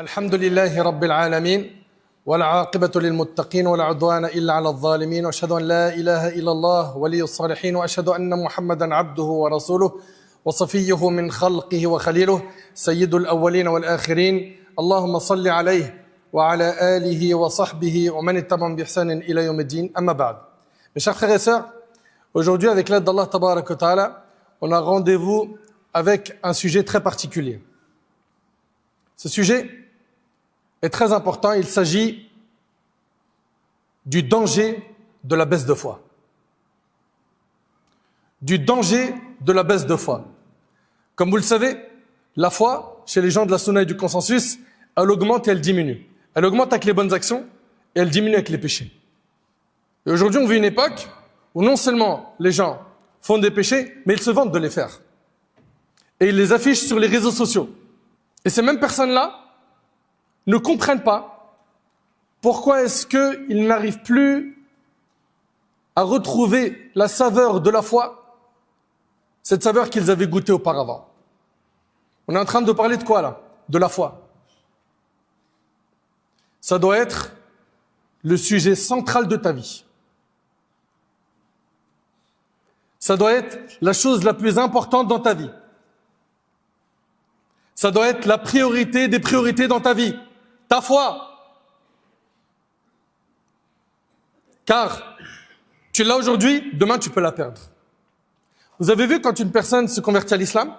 الحمد لله رب العالمين والعاقبة للمتقين ولا عدوان إلا على الظالمين وأشهد أن لا إله إلا الله ولي الصالحين وأشهد أن محمدا عبده ورسوله وصفيه من خلقه وخليله سيد الأولين والآخرين اللهم صل عليه وعلى آله وصحبه ومن اتبعهم بإحسان إلى يوم الدين أما بعد. Mes chers frères et sœurs, aujourd'hui avec l'aide d'Allah Tabarak wa Ta'ala, on a rendez-vous avec un sujet très particulier. Ce sujet est très important, il s'agit du danger de la baisse de foi. Du danger de la baisse de foi. Comme vous le savez, la foi, chez les gens de la sunna et du consensus, elle augmente et elle diminue. Elle augmente avec les bonnes actions et elle diminue avec les péchés. Et aujourd'hui, on vit une époque où non seulement les gens font des péchés, mais ils se vantent de les faire. Et ils les affichent sur les réseaux sociaux. Et ces mêmes personnes-là ne comprennent pas pourquoi est-ce qu'ils n'arrivent plus à retrouver la saveur de la foi, cette saveur qu'ils avaient goûtée auparavant. On est en train de parler de quoi là? De la foi. Ça doit être le sujet central de ta vie. Ça doit être la chose la plus importante dans ta vie. Ça doit être la priorité des priorités dans ta vie. Ta foi. Car tu l'as aujourd'hui, demain tu peux la perdre. Vous avez vu quand une personne se convertit à l'islam,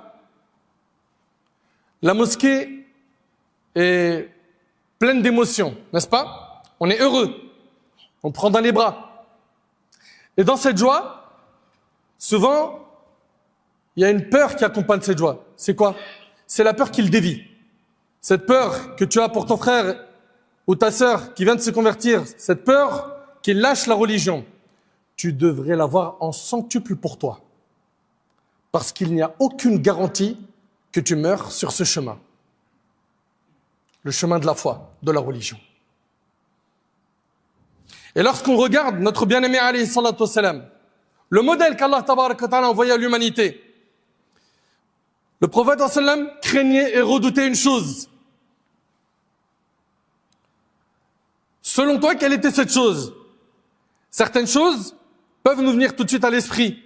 la mosquée est pleine d'émotions, n'est-ce pas? On est heureux, on prend dans les bras. Et dans cette joie, souvent, il y a une peur qui accompagne cette joie. C'est quoi? C'est la peur qu'il dévie. Cette peur que tu as pour ton frère ou ta sœur qui vient de se convertir, cette peur qu'il lâche la religion, tu devrais l'avoir en centuple pour toi. Parce qu'il n'y a aucune garantie que tu meurs sur ce chemin. Le chemin de la foi, de la religion. Et lorsqu'on regarde notre bien-aimé alayhi salatu wassalam, le modèle qu'Allah tabarak wa ta'ala a envoyé à l'humanité, le prophète sallam craignait et redoutait une chose. Selon toi, quelle était cette chose? Certaines choses peuvent nous venir tout de suite à l'esprit.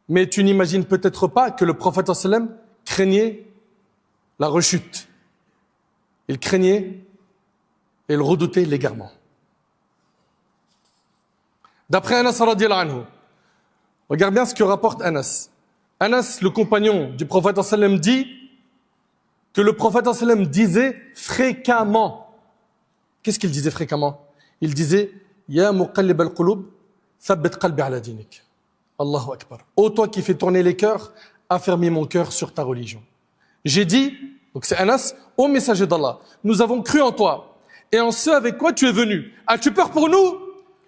Mais tu n'imagines peut-être pas que le prophète sallam craignait la rechute. Il craignait et il redoutait l'égarement. D'après Anas radiyallahu anhu, regarde bien ce que rapporte Anas. Anas, le compagnon du prophète sallam, dit que le prophète sallam disait fréquemment. Qu'est-ce qu'il disait fréquemment? Il disait Ya muqallib al-qulub, thabbit qalbi ala dinik. Allahu akbar. Ô toi qui fais tourner les cœurs, affermis mon cœur sur ta religion. J'ai dit, donc c'est Anas, ô messager d'Allah, nous avons cru en toi et en ce avec quoi tu es venu. As-tu peur pour nous?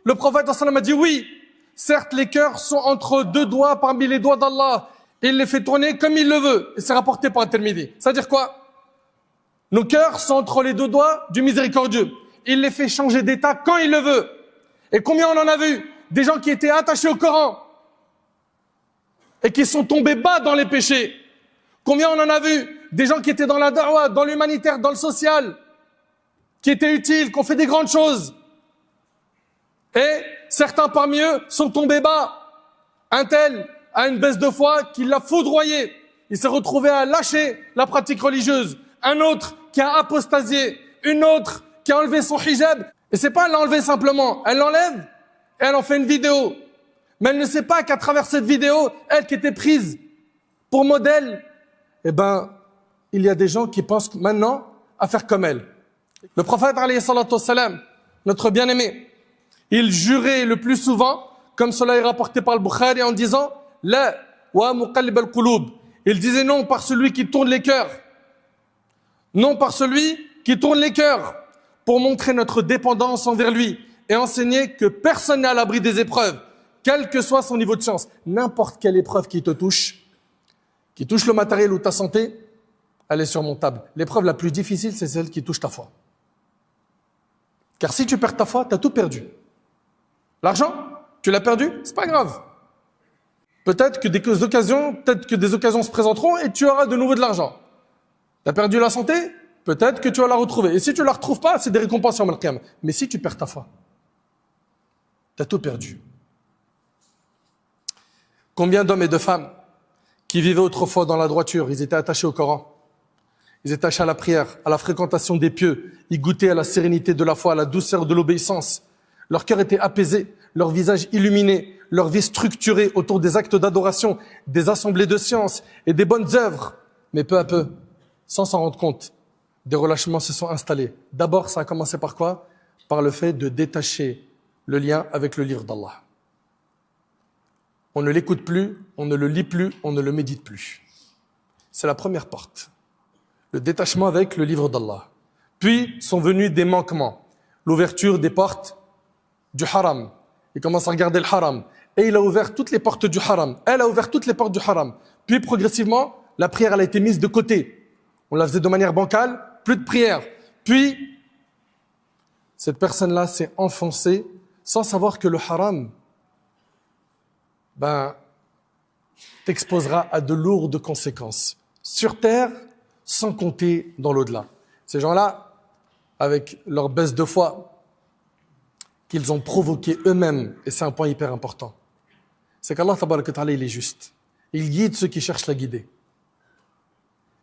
Le prophète sallam a dit oui. Certes, les cœurs sont entre deux doigts parmi les doigts d'Allah. Il les fait tourner comme il le veut. Et c'est rapporté par At-Tirmidhi. C'est-à-dire quoi? Nos cœurs sont entre les deux doigts du miséricordieux. Il les fait changer d'état quand il le veut. Et combien on en a vu? Des gens qui étaient attachés au Coran et qui sont tombés bas dans les péchés. Combien on en a vu? Des gens qui étaient dans la da'wah, dans l'humanitaire, dans le social, qui étaient utiles, qui ont fait des grandes choses. Et certains parmi eux sont tombés bas. Un tel a une baisse de foi qui l'a foudroyé. Il s'est retrouvé à lâcher la pratique religieuse. Un autre qui a apostasié. Une autre qui a enlevé son hijab. Et c'est pas elle l'a enlevé simplement. Elle l'enlève et elle en fait une vidéo. Mais elle ne sait pas qu'à travers cette vidéo, elle qui était prise pour modèle, eh ben, il y a des gens qui pensent maintenant à faire comme elle. Le prophète alayhi salatu wassalam, notre bien-aimé, il jurait le plus souvent, comme cela est rapporté par le Bukhari, en disant La wa muqallib al-qulub. Il disait non par celui qui tourne les cœurs. Non par celui qui tourne les cœurs. Pour montrer notre dépendance envers lui et enseigner que personne n'est à l'abri des épreuves, quel que soit son niveau de chance. N'importe quelle épreuve qui te touche, qui touche le matériel ou ta santé, elle est surmontable. L'épreuve la plus difficile, c'est celle qui touche ta foi. Car si tu perds ta foi, tu as tout perdu. L'argent, tu l'as perdu, c'est pas grave. Peut-être que des occasions se présenteront et tu auras de nouveau de l'argent. Tu as perdu la santé, peut-être que tu vas la retrouver. Et si tu ne la retrouves pas, c'est des récompenses sur Al-Qiyam. Mais si tu perds ta foi, tu as tout perdu. Combien d'hommes et de femmes qui vivaient autrefois dans la droiture, ils étaient attachés au Coran, ils étaient attachés à la prière, à la fréquentation des pieux, ils goûtaient à la sérénité de la foi, à la douceur de l'obéissance. Leur cœur était apaisé, leur visage illuminé, leur vie structurée autour des actes d'adoration, des assemblées de sciences et des bonnes œuvres. Mais peu à peu, sans s'en rendre compte, des relâchements se sont installés. D'abord, ça a commencé par quoi? Par le fait de détacher le lien avec le livre d'Allah. On ne l'écoute plus, on ne le lit plus, on ne le médite plus. C'est la première porte. Le détachement avec le livre d'Allah. Puis sont venus des manquements. L'ouverture des portes du haram. Il commence à regarder le haram. Et il a ouvert toutes les portes du haram. Elle a ouvert toutes les portes du haram. Puis progressivement, la prière elle a été mise de côté. On la faisait de manière bancale, plus de prière. Puis, cette personne-là s'est enfoncée sans savoir que le haram t'exposera à de lourdes conséquences. Sur terre, sans compter dans l'au-delà. Ces gens-là, avec leur baisse de foi, qu'ils ont provoqué eux-mêmes, et c'est un point hyper important, c'est qu'Allah tabaraka ta'ala, il est juste. Il guide ceux qui cherchent la guider.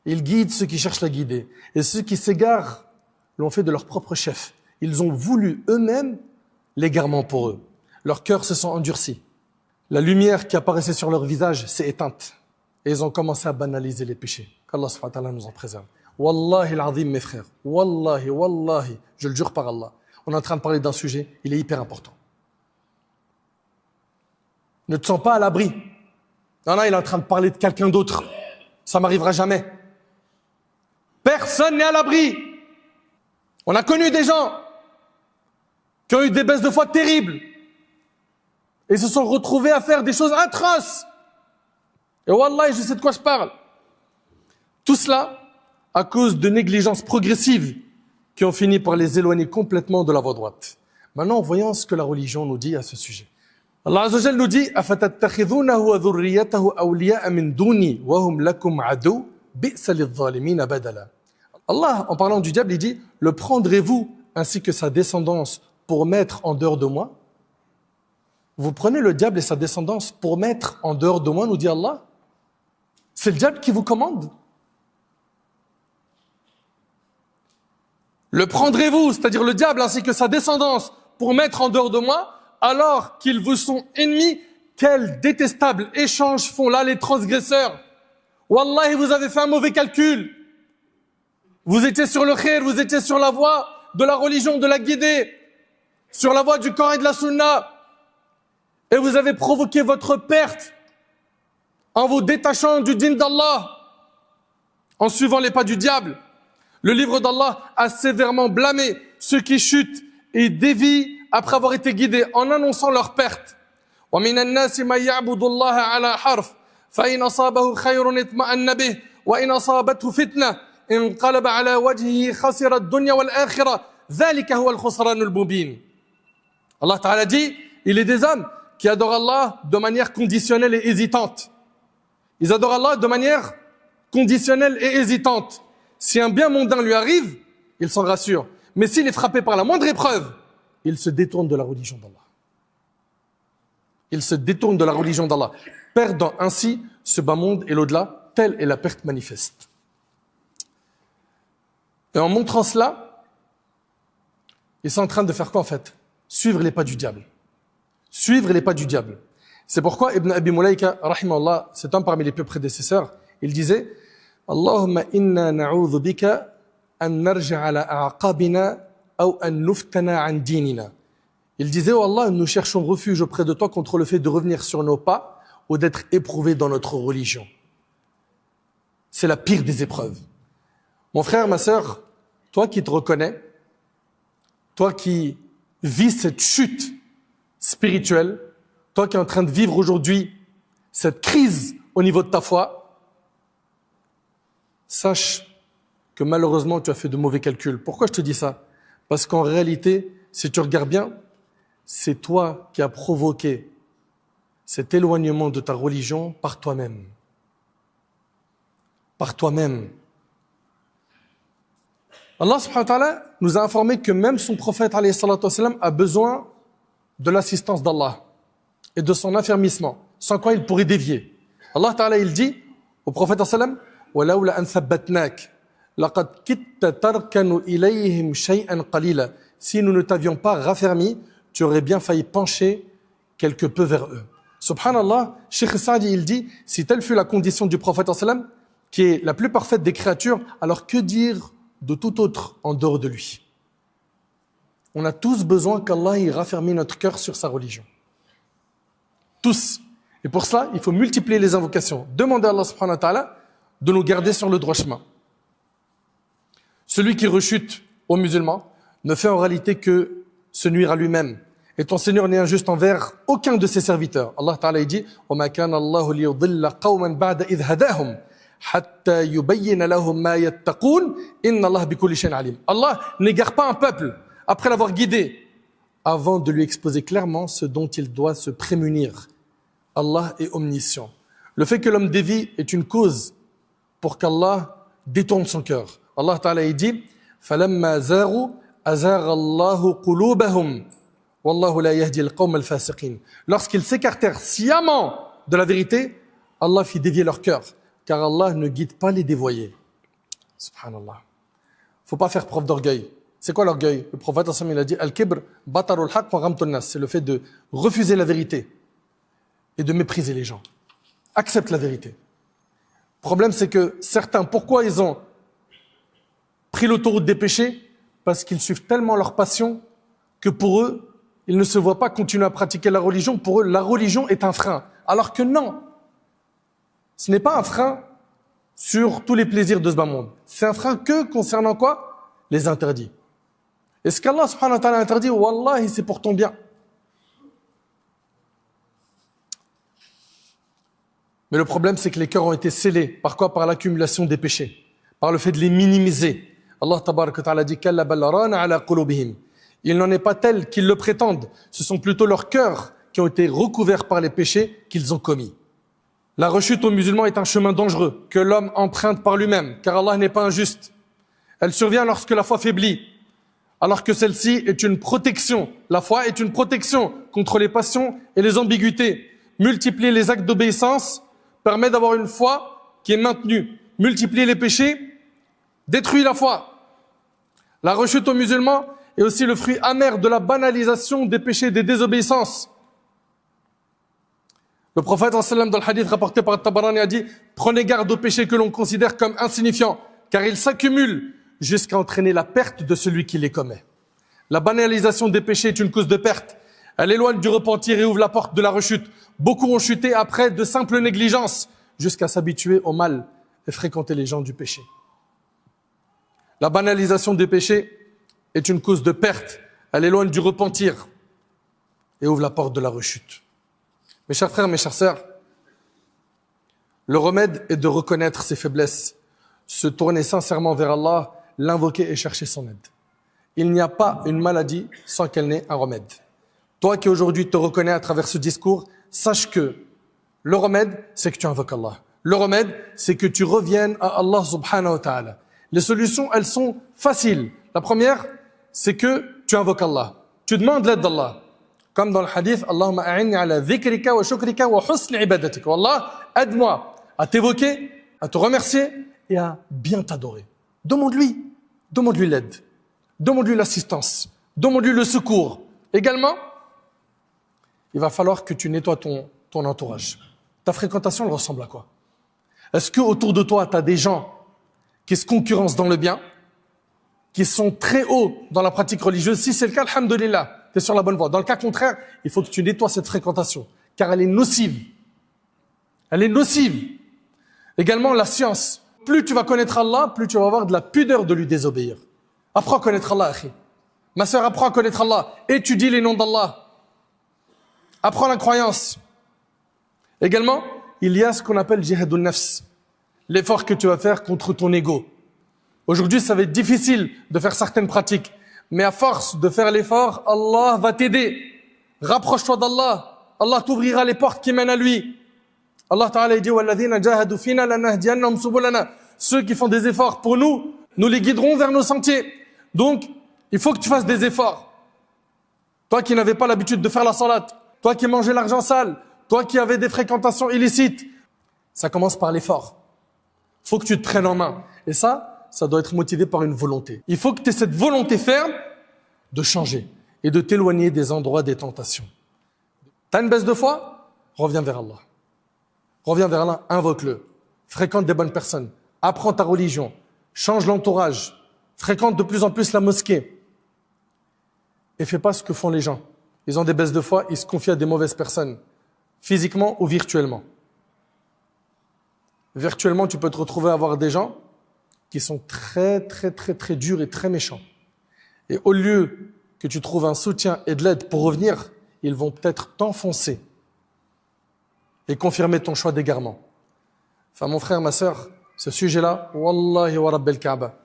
Il guide ceux qui cherchent la guider. Et ceux qui s'égarent l'ont fait de leur propre chef. Ils ont voulu eux-mêmes l'égarement pour eux. Leurs cœurs se sont endurcis. La lumière qui apparaissait sur leur visage s'est éteinte. Et ils ont commencé à banaliser les péchés. Qu'Allah subhanahu wa ta'ala nous en préserve. Wallahi al-azim, mes frères. Wallahi, wallahi. Je le jure par Allah. On est en train de parler d'un sujet, il est hyper important. Ne te sens pas à l'abri. Non, il est en train de parler de quelqu'un d'autre. Ça m'arrivera jamais. Personne n'est à l'abri. On a connu des gens qui ont eu des baisses de foi terribles et se sont retrouvés à faire des choses atroces. Et wallah, je sais de quoi je parle. Tout cela à cause de négligences progressives qui ont fini par les éloigner complètement de la voie droite. Maintenant, voyons ce que la religion nous dit à ce sujet. Allah Azza wa Jalla nous dit أَفَتَتَّخِذُونَهُ وَذُرِّيَّتَهُ أَوْلِيَاءَ مِنْ دُونِي وَهُمْ لَكُمْ عَدُوٌّ بِئْسَ لِلظَّالِمِينَ بَدَلًا. Allah, en parlant du diable, il dit « Le prendrez-vous ainsi que sa descendance pour mettre en dehors de moi ?» Vous prenez le diable et sa descendance pour mettre en dehors de moi, nous dit Allah. C'est le diable qui vous commande. Le prendrez-vous, c'est-à-dire le diable ainsi que sa descendance, pour mettre en dehors de moi, alors qu'ils vous sont ennemis? Quel détestable échange font là les transgresseurs. Wallahi, vous avez fait un mauvais calcul. Vous étiez sur le khair, vous étiez sur la voie de la religion, de la guidée, sur la voie du Coran et de la Sunna. Et vous avez provoqué votre perte en vous détachant du dîn d'Allah, en suivant les pas du diable. Le livre d'Allah a sévèrement blâmé ceux qui chutent et dévient après avoir été guidés en annonçant leur perte. وَمِنَ النَّاسِ مَنْ يَعْبُدُ اللَّهَ عَلَى حَرْفٍ فَإِنْ أَصَابَهُ خَيْرٌ اطْمَأَنَّ بِهِ وَإِنْ أَصَابَتْهُ فِتْنَةٌ انقلب على وجهه خسر الدنيا والآخرة ذلك هو الخسران المبين. Allah Ta'ala dit, il est des hommes qui adorent Allah de manière conditionnelle et hésitante. Ils adorent Allah de manière conditionnelle et hésitante. Si un bien mondain lui arrive, il s'en rassure. Mais s'il est frappé par la moindre épreuve, il se détourne de la religion d'Allah. Il se détourne de la religion d'Allah, perdant ainsi ce bas monde et l'au-delà. Telle est la perte manifeste. Et en montrant cela, ils sont en train de faire quoi en fait? Suivre les pas du diable. Suivre les pas du diable. C'est pourquoi Ibn Abi Mulaika, rahimahullah, c'est un parmi les plus prédécesseurs, il disait Allahumma inna na'udhu bika an narja ala a'aqabina ou an nuftana an dinina. Il disait, oh Allah, nous cherchons refuge auprès de toi contre le fait de revenir sur nos pas ou d'être éprouvés dans notre religion. C'est la pire des épreuves. Mon frère, ma sœur, toi qui te reconnais, toi qui vis cette chute spirituelle, toi qui es en train de vivre aujourd'hui cette crise au niveau de ta foi, sache que malheureusement tu as fait de mauvais calculs. Pourquoi je te dis ça? Parce qu'en réalité, si tu regardes bien, c'est toi qui as provoqué cet éloignement de ta religion par toi-même. Par toi-même. Allah subhanahu wa ta'ala nous a informé que même son prophète alayhi salatu wassalam a besoin de l'assistance d'Allah et de son affermissement, sans quoi il pourrait dévier. Allah ta'ala il dit au prophète sallam وَلَوْلَا أَنْ ثَبَّتْنَاكَ لَقَدْ كِدْتَ تَرْكَنُ إِلَيْهِمْ شَيْئًا قَلِيلًا. Si nous ne t'avions pas raffermi, tu aurais bien failli pencher quelque peu vers eux. Subhanallah, Cheikh Saadi il dit, si telle fut la condition du prophète sallam, qui est la plus parfaite des créatures, alors que dire de tout autre en dehors de lui? On a tous besoin qu'Allah y raffermisse notre cœur sur sa religion. Tous. Et pour cela, il faut multiplier les invocations. Demander à Allah subhanahu wa ta'ala de nous garder sur le droit chemin. Celui qui rechute aux musulmans ne fait en réalité que se nuire à lui-même. Et ton Seigneur n'est injuste envers aucun de ses serviteurs. Allah ta'ala dit وَمَا كَانَ اللَّهُ لِيُضِلَّ قَوْمًا بَعْدَ إِذْ هَدَاهُمْ حَتَّى يُبَيِّنَ لَهُمْ مَا يَتَّقُونَ إِنَّ اللَّهَ بِكُلِّ شَيْءٍ عَلِيمٌ. Allah n'égare pas un peuple après l'avoir guidé, avant de lui exposer clairement ce dont il doit se prémunir. Allah est omniscient. Le fait que l'homme dévie est une cause pour qu'Allah détourne son cœur. Allah Ta'ala dit فَلَمَّا زَاغُوا أَزَاغَ اللَّهُ قُلُوبَهُمْ وَاللَّهُ لَا يَهْدِي الْقَوْمَ الْفَاسِقِينَ. Lorsqu'ils s'écartèrent sciemment de la vérité, Allah fit dévier leur cœur, car Allah ne guide pas les dévoyés. Subhanallah. Faut pas faire preuve d'orgueil. C'est quoi l'orgueil? Le prophète il a dit Al-Kibr, batarul haq wa ghamtun nas. C'est le fait de refuser la vérité et de mépriser les gens. Accepte la vérité. Le problème, c'est que certains, pourquoi ils ont pris l'autoroute des péchés? Parce qu'ils suivent tellement leur passion que pour eux, ils ne se voient pas continuer à pratiquer la religion. Pour eux, la religion est un frein. Alors que non, ce n'est pas un frein sur tous les plaisirs de ce bas monde. C'est un frein que concernant quoi? Les interdits. Et ce qu'Allah subhanahu wa ta'ala interdit, wallahi, c'est pour ton bien. Mais le problème, c'est que les cœurs ont été scellés. Par quoi? Par l'accumulation des péchés. Par le fait de les minimiser. Allah tabaraka wa ta'ala dit Kalla bal rana ala qulubihim. Il n'en est pas tel qu'ils le prétendent. Ce sont plutôt leurs cœurs qui ont été recouverts par les péchés qu'ils ont commis. La rechute aux musulmans est un chemin dangereux que l'homme emprunte par lui-même, car Allah n'est pas injuste. Elle survient lorsque la foi faiblit, alors que celle-ci est une protection. La foi est une protection contre les passions et les ambiguïtés. Multiplier les actes d'obéissance permet d'avoir une foi qui est maintenue. Multiplier les péchés détruit la foi. La rechute aux musulmans est aussi le fruit amer de la banalisation des péchés et des désobéissances. Le prophète sallam dans le hadith rapporté par Tabarani a dit « Prenez garde aux péchés que l'on considère comme insignifiants, car ils s'accumulent jusqu'à entraîner la perte de celui qui les commet. » La banalisation des péchés est une cause de perte. Elle éloigne du repentir et ouvre la porte de la rechute. Beaucoup ont chuté après de simples négligences, jusqu'à s'habituer au mal et fréquenter les gens du péché. La banalisation des péchés est une cause de perte. Elle éloigne du repentir et ouvre la porte de la rechute. Mes chers frères, mes chères sœurs, le remède est de reconnaître ses faiblesses, se tourner sincèrement vers Allah, l'invoquer et chercher son aide. Il n'y a pas une maladie sans qu'elle n'ait un remède. Toi qui aujourd'hui te reconnais à travers ce discours, sache que le remède, c'est que tu invoques Allah. Le remède, c'est que tu reviennes à Allah subhanahu wa ta'ala. Les solutions, elles sont faciles. La première, c'est que tu invoques Allah. Tu demandes l'aide d'Allah. Comme dans le hadith, Allahumma a'inni ala dhikrika wa shukrika wa husni ibadatika. Allah, aide-moi à t'évoquer, à te remercier et à bien t'adorer. Demande-lui l'aide. Demande-lui l'assistance. Demande-lui le secours. Également, il va falloir que tu nettoies ton entourage. Ta fréquentation, elle ressemble à quoi? Est-ce que autour de toi, tu as des gens qui se concurrencent dans le bien, qui sont très hauts dans la pratique religieuse? Si c'est le cas, alhamdulillah, tu es sur la bonne voie. Dans le cas contraire, il faut que tu nettoies cette fréquentation, car elle est nocive. Elle est nocive. Également, la science. Plus tu vas connaître Allah, plus tu vas avoir de la pudeur de lui désobéir. Apprends à connaître Allah, akhi. Ma sœur, apprends à connaître Allah. Étudie les noms d'Allah. Apprends la croyance. Également, il y a ce qu'on appelle jihadun nafs. L'effort que tu vas faire contre ton ego. Aujourd'hui, ça va être difficile de faire certaines pratiques. Mais à force de faire l'effort, Allah va t'aider. Rapproche-toi d'Allah. Allah t'ouvrira les portes qui mènent à lui. Allah Ta'ala dit « Walladhina jahadu fina lanahdiyannahum subulana » Ceux qui font des efforts pour nous, nous les guiderons vers nos sentiers. Donc, il faut que tu fasses des efforts. Toi qui n'avais pas l'habitude de faire la salat, toi qui mangeais l'argent sale, toi qui avais des fréquentations illicites, ça commence par l'effort. Il faut que tu te prennes en main. Et ça doit être motivé par une volonté. Il faut que tu aies cette volonté ferme de changer et de t'éloigner des endroits des tentations. T'as une baisse de foi? Reviens vers Allah. Reviens vers Allah, invoque-le. Fréquente des bonnes personnes. Apprends ta religion. Change l'entourage. Fréquente de plus en plus la mosquée. Et fais pas ce que font les gens. Ils ont des baisses de foi, ils se confient à des mauvaises personnes. Physiquement ou virtuellement. Virtuellement, tu peux te retrouver à avoir des gens qui sont très durs et très méchants. Et au lieu que tu trouves un soutien et de l'aide pour revenir, ils vont peut-être t'enfoncer et confirmer ton choix d'égarement. Enfin, mon frère, ma sœur, ce sujet-là, Wallahi wa Rabbil Kaaba,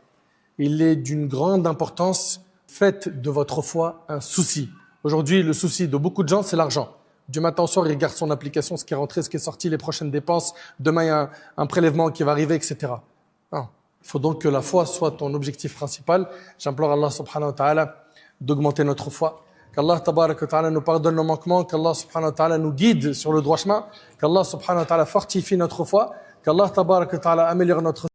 il est d'une grande importance. Faites de votre foi un souci. Aujourd'hui, le souci de beaucoup de gens, c'est l'argent. Du matin au soir, il regarde son application, ce qui est rentré, ce qui est sorti, les prochaines dépenses. Demain, il y a un prélèvement qui va arriver, etc. Non. Il faut donc que la foi soit ton objectif principal. J'implore Allah subhanahu wa ta'ala d'augmenter notre foi. Qu'Allah tabarak wa ta'ala nous pardonne nos manquements. Qu'Allah subhanahu wa ta'ala nous guide sur le droit chemin. Qu'Allah subhanahu wa ta'ala fortifie notre foi. Qu'Allah tabarak wa ta'ala améliore notre